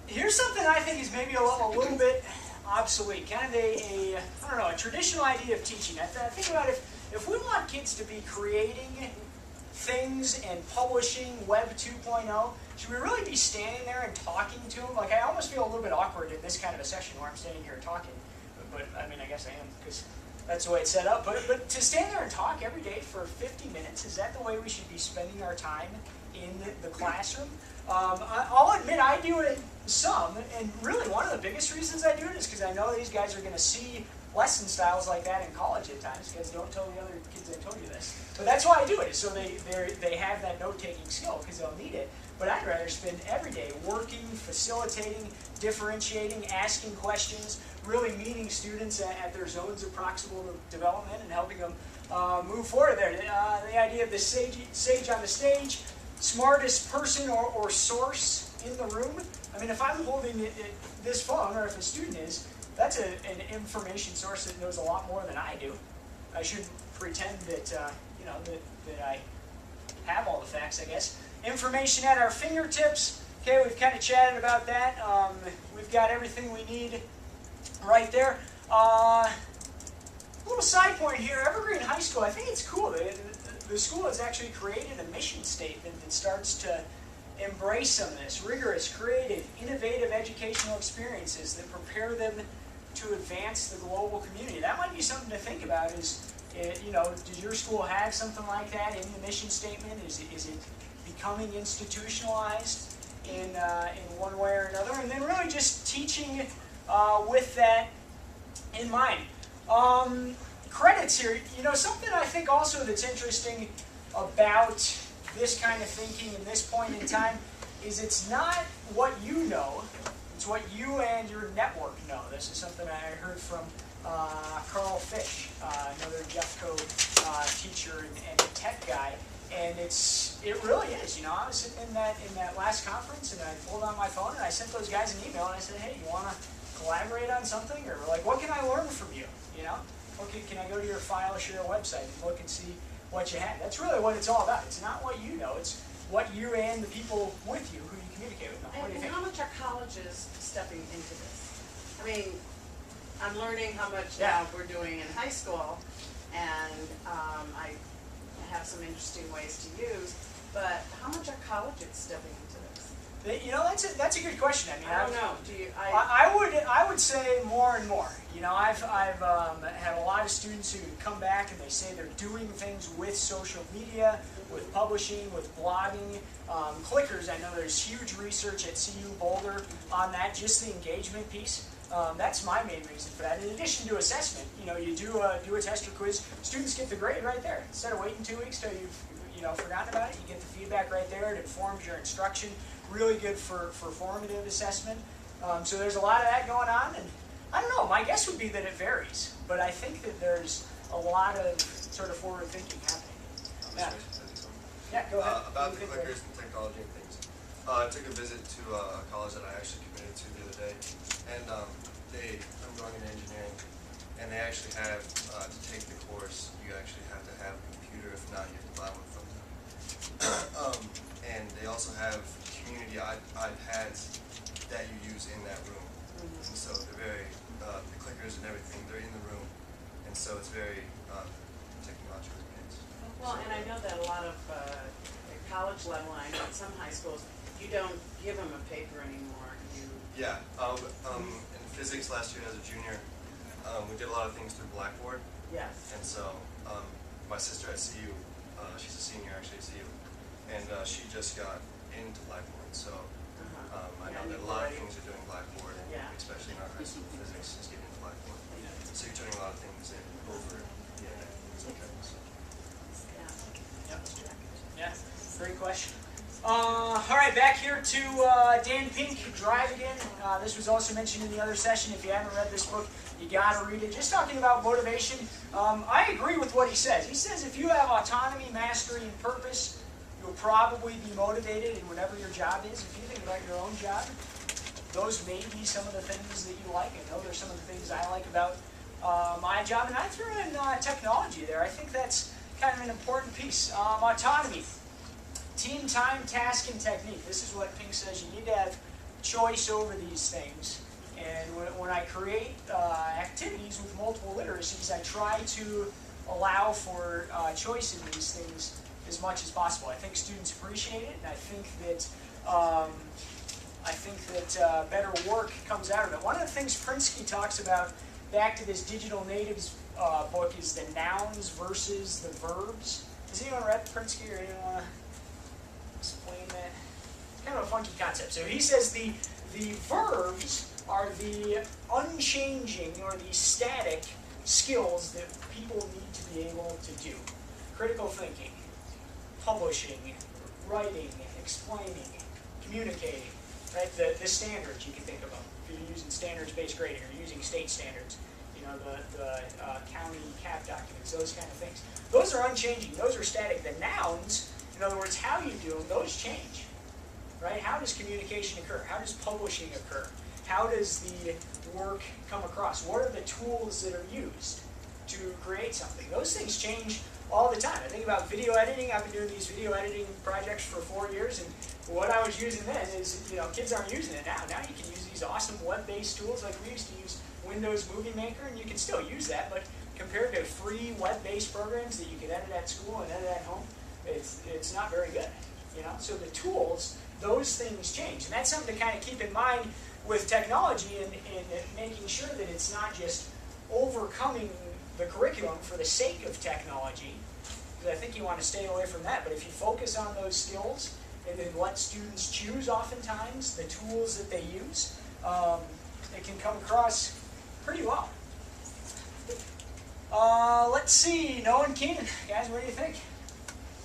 Here's something I think is maybe a little bit obsolete, kind of I don't know, a traditional idea of teaching. I think about if we want kids to be creating things and publishing Web 2.0, should we really be standing there and talking to them? Like, I almost feel a little bit awkward in this kind of a session where I'm standing here talking. But I mean, I guess I am, because that's the way it's set up. But to stand there and talk every day for 50 minutes, is that the way we should be spending our time in the classroom? I'll admit I do it some, and really one of the biggest reasons I do it is because I know these guys are going to see lesson styles like that in college at times. Guys, don't tell the other kids I told you this. But that's why I do it, is so they have that note-taking skill, because they'll need it. But I'd rather spend every day working, facilitating, differentiating, asking questions, really meeting students at their zones of proximal development and helping them move forward there. The idea of the sage on the stage, smartest person or source in the room. I mean, if I'm holding this phone, or if a student is, that's an information source that knows a lot more than I do. I shouldn't pretend that that I have all the facts, I guess. Information at our fingertips. Okay, we've kind of chatted about that. We've got everything we need right there. Little side point here, Evergreen High School, I think it's cool. The school has actually created a mission statement that starts to embrace some of this. Rigorous, creative, innovative educational experiences that prepare them to advance the global community. That might be something to think about. Does your school have something like that in the mission statement? Is it becoming institutionalized in one way or another? And then really just teaching with that in mind. Credits here, something I think also that's interesting about this kind of thinking in this point in time is it's not what you know, it's what you and your network know. This is something I heard from Carl Fish, another Jeffco teacher and a tech guy, and it really is. I was sitting in that last conference, and I pulled out my phone and I sent those guys an email and I said, hey, you want to collaborate on something, or like, what can I learn from you? Okay, can I go to your file share website and look and see what you have? That's really what it's all about. It's not what you know, it's what you and the people with you who you communicate with know. What do you think? How much are colleges stepping into this? I mean, I'm learning how much now we're doing in high school, and I have some interesting ways to use, but how much are colleges stepping into this? That's a good question. I mean, I don't know. I would say more and more. I've had a lot of students who come back and they say they're doing things with social media, with publishing, with blogging, clickers. I know there's huge research at CU Boulder on that, just the engagement piece. That's my main reason for that. In addition to assessment, you do a test or quiz. Students get the grade right there. Instead of waiting 2 weeks till you've forgotten about it, you get the feedback right there. It informs your instruction. Really good for formative assessment. So there's a lot of that going on, and I don't know, my guess would be that it varies, but I think that there's a lot of sort of forward thinking happening. Yeah, go ahead. About the clickers and technology and things. I took a visit to a college that I actually committed to the other day, and I'm going into engineering, and they actually have, to take the course, you actually have to have a computer. If not, you have to buy one from them. And they also have community iPads that you use in that room. And so they're very, the clickers and everything, they're in the room. And so it's very technologically advanced. Well, and I know that a lot of at college level, I know at some high schools, you don't give them a paper anymore. Yeah. In physics last year as a junior, we did a lot of things through Blackboard. Yes. And so my sister at CU, she's a senior actually at CU, and she just got into Blackboard. So I know that a lot of things are doing Blackboard, and especially in our high school physics is getting into Blackboard. So you're turning a lot of things in over the internet. Yeah, great question. All right, back here to Dan Pink, Drive Again. This was also mentioned in the other session. If you haven't read this book, you got to read it. Just talking about motivation, I agree with what he says. He says if you have autonomy, mastery, and purpose, you'll probably be motivated in whatever your job is. If you think about your own job, those may be some of the things that you like. I know there's some of the things I like about my job, and I threw in technology there. I think that's kind of an important piece. Autonomy. Team time, task, and technique. This is what Pink says. You need to have choice over these things. And when I create activities with multiple literacies, I try to allow for choice in these things as much as possible. I think students appreciate it, and I think that better work comes out of it. One of the things Prinsky talks about back to this digital natives book is the nouns versus the verbs. Has anyone read Prinsky, or anyone want to explain that? It's kind of a funky concept. So he says the verbs are the unchanging or the static skills that people need to be able to do. Critical thinking, publishing, writing, explaining, communicating, right? The standards you can think of them. If you're using standards-based grading or using state standards, you know, the county CAP documents, those kind of things. Those are unchanging. Those are static. The nouns, in other words, how you do them, those change, right? How does communication occur? How does publishing occur? How does the work come across? What are the tools that are used to create something? Those things change all the time. I think about video editing. I've been doing these video editing projects for 4 years, and what I was using then is, you know, kids aren't using it now. Now you can use these awesome web-based tools. Like we used to use Windows Movie Maker, and you can still use that, but compared to free web-based programs that you can edit at school and edit at home, it's not very good. You know, so the tools, those things change, and that's something to kind of keep in mind with technology and making sure that it's not just overcoming the curriculum for the sake of technology, because I think you want to stay away from that. But if you focus on those skills and then let students choose oftentimes the tools that they use, it can come across pretty well. Let's see, Noah and Keenan, guys, what do you think?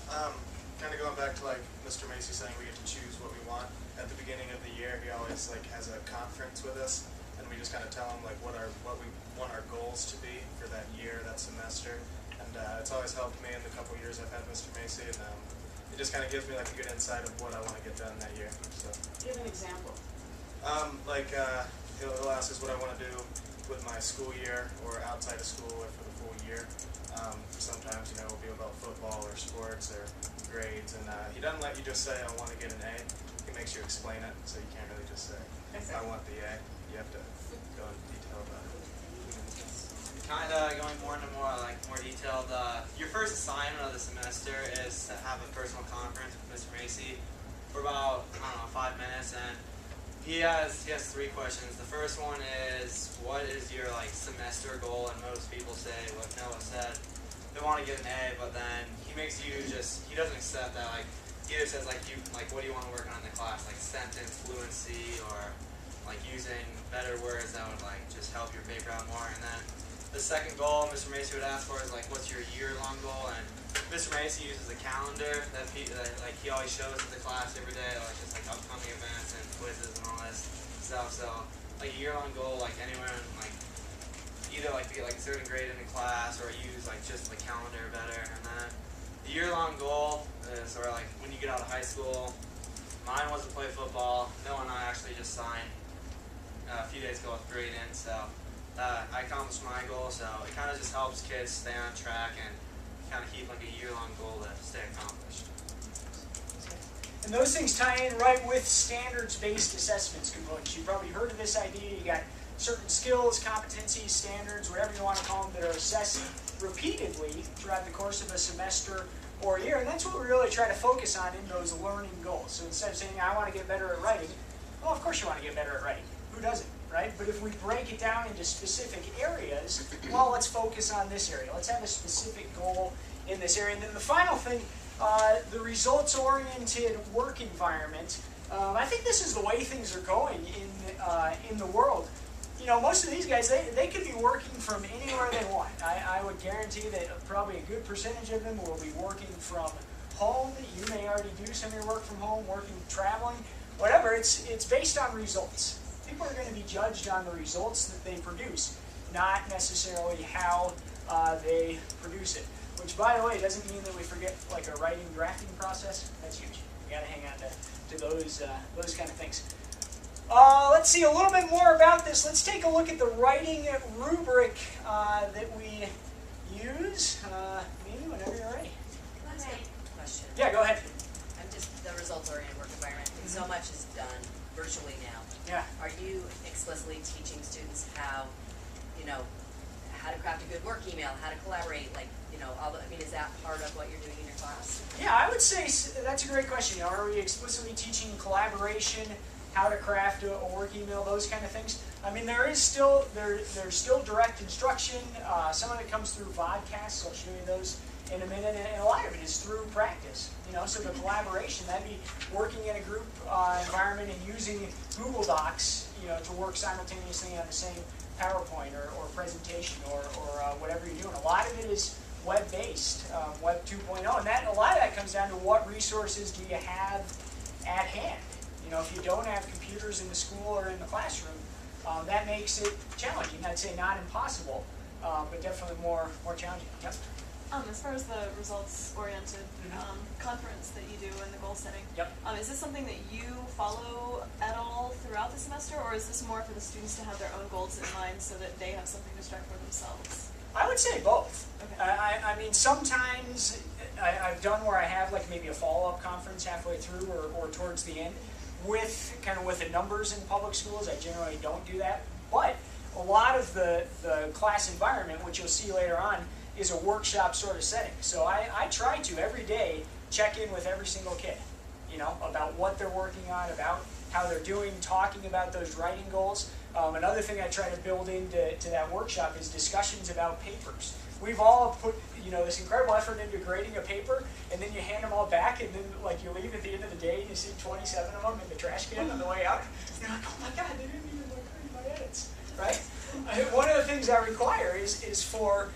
Kind of going back to like Mr. Macy saying we get to choose what we want. At the beginning of the year, he always like has a conference with us, and we just kind of tell him like what we want our goals to be for that year, that semester, and it's always helped me in the couple years I've had Mr. Macy, and it just kind of gives me like a good insight of what I want to get done that year. So, Give an example. He'll ask us what I want to do with my school year or outside of school or for the full year. Sometimes, you know, it'll be about football or sports or grades, and he doesn't let you just say, I want to get an A. He makes you explain it, so you can't really just say, I want the A. You have to go into detail about it. Kind of going more into more detailed, your first assignment of the semester is to have a personal conference with Mr. Macy for about, 5 minutes, and he has 3 questions. The first one is, what is your semester goal? And most people say what Noah said. They want to get an A, but then he makes you he doesn't accept that. He either says what do you want to work on in the class, sentence fluency or using better words that would just help your paper out more. And then the second goal Mr. Macy would ask for is what's your year-long goal? And Mr. Macy uses a calendar that he always shows to the class every day, just upcoming events and quizzes and all this stuff. So a year-long goal, anywhere in either to get a certain grade in the class or use just the calendar better. And then the year-long goal is when you get out of high school. Mine was to play football. Noah and I actually just signed a few days ago with Braden, so I accomplished my goal. So it kind of just helps kids stay on track and kind of keep a year-long goal to stay accomplished. And those things tie in right with standards-based assessments components. You've probably heard of this idea. You got certain skills, competencies, standards, whatever you want to call them, that are assessed repeatedly throughout the course of a semester or a year. And that's what we really try to focus on in those learning goals. So instead of saying, I want to get better at writing, well, of course you want to get better at writing. Who doesn't, right? But if we break it down into specific areas, well, let's focus on this area. Let's have a specific goal in this area. And then the final thing, the results-oriented work environment. I think this is the way things are going in the world. You know, most of these guys, they could be working from anywhere they want. I would guarantee that probably a good percentage of them will be working from home. You may already do some of your work from home, traveling, whatever. It's based on results. People are going to be judged on the results that they produce, not necessarily how they produce it. Which, by the way, doesn't mean that we forget a writing, drafting process. That's huge. We got to hang on to those kind of things. Let's see a little bit more about this. Let's take a look at the writing rubric that we use. Mimi, whenever you're ready. Can I ask a question? Yeah, go ahead. I'm just the results-oriented work environment. So much is done virtually now. Yeah. Are you explicitly teaching students how, you know, how to craft a good work email, how to collaborate, like, you know, all the, I mean, is that part of what you're doing in your class? Yeah, I would say that's a great question. You know, are we explicitly teaching collaboration, how to craft a work email, those kind of things? I mean, there's still direct instruction. Some of it comes through vodcasts. I'll show you those in a minute, and a lot of it is through practice. You know, so the collaboration, that'd be working in a group environment and using Google Docs, you know, to work simultaneously on the same PowerPoint or presentation or whatever you're doing. A lot of it is web-based, Web 2.0, and a lot of that comes down to what resources do you have at hand. You know, if you don't have computers in the school or in the classroom, that makes it challenging. I'd say not impossible, but definitely more challenging. Yep. As far as the results-oriented conference that you do in the goal setting, Yep. Is this something that you follow at all throughout the semester, or is this more for the students to have their own goals in mind so that they have something to strive for themselves? I would say both. Okay. I mean, sometimes I've done where I have like maybe a follow-up conference halfway through or towards the end with the numbers in public schools. I generally don't do that, but a lot of the class environment, which you'll see later on, is a workshop sort of setting. So I try to every day check in with every single kid, you know, about what they're working on, about how they're doing, talking about those writing goals. Another thing I try to build into that workshop is discussions about papers. We've all put, you know, this incredible effort into grading a paper, and then you hand them all back, and then like you leave at the end of the day, and you see 27 of them in the trash can on the way out. You're like, oh my God, they didn't even like read my edits, right? One of the things I require is for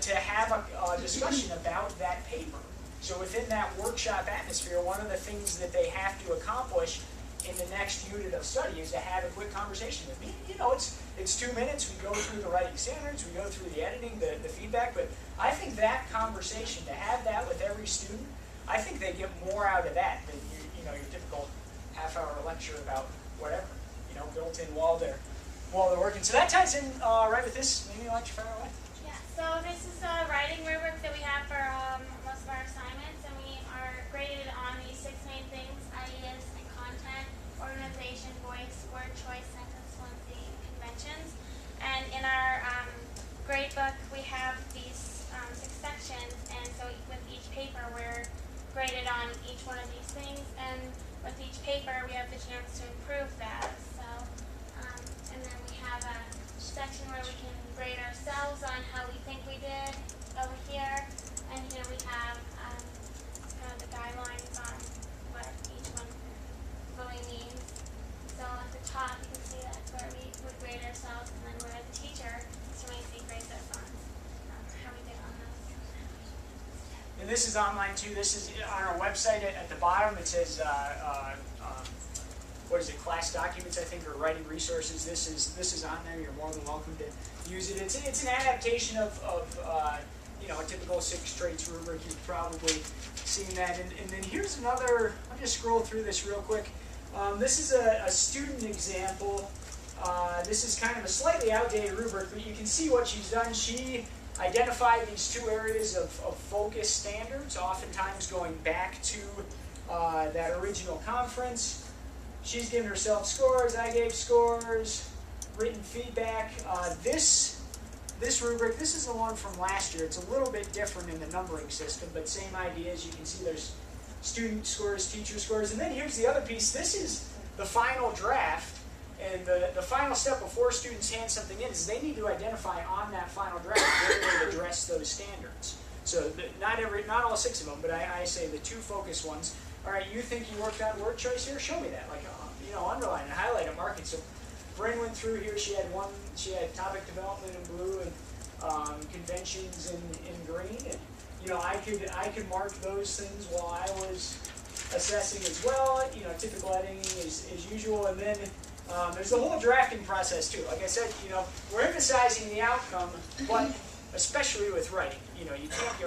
to have a discussion about that paper. So within that workshop atmosphere, one of the things that they have to accomplish in the next unit of study is to have a quick conversation with me. You know, it's 2 minutes, we go through the writing standards, we go through the editing, the feedback, but I think that conversation, to have that with every student, I think they get more out of that than your typical half-hour lecture about whatever, you know, built in while they're working. So that ties in right with this. Maybe I'll let you fire away. Yeah, so this is a writing rubric that we have for most of our assignments, and we are graded on these 6 main things: ideas and content, organization, voice, word choice, sentence fluency, and conventions. And in our grade book, we have these 6 sections, and so with each paper, we're graded on each one of these things, and with each paper, we have the chance to improve that. So, and then we have a section where we can grade ourselves on how we think we did over here, and here we have kind of the guidelines on what each one really means. So at the top, you can see that's where we would grade ourselves, and then where the teacher, Mr. Macy, grades us on how we did on those. And this is online too. This is on our website at the bottom. It says, what is it, class documents, I think, or writing resources. This is on there. You're more than welcome to use it. It's an adaptation of you know, a typical 6 traits rubric. You've probably seen that. And then here's another. I'll just scroll through this real quick. This is a student example. This is kind of a slightly outdated rubric, but you can see what she's done. She identified these 2 areas of focus standards, oftentimes going back to that original conference. She's given herself scores, I gave scores, written feedback. This rubric, this is the one from last year. It's a little bit different in the numbering system, but same idea. As you can see, there's student scores, teacher scores, and then here's the other piece. This is the final draft, and the final step before students hand something in is they need to identify on that final draft where they would address those standards. So not all 6 of them, but I say the 2 focus ones. All right, you think you worked on word choice here? Show me that. Like, you know, underline it, highlight it, mark it. So Bryn went through here. She had topic development in blue and conventions in green. And you know, I could mark those things while I was assessing as well. You know, typical editing as usual. And then there's the whole drafting process too. Like I said, you know, we're emphasizing the outcome, but especially with writing, you know, you can't get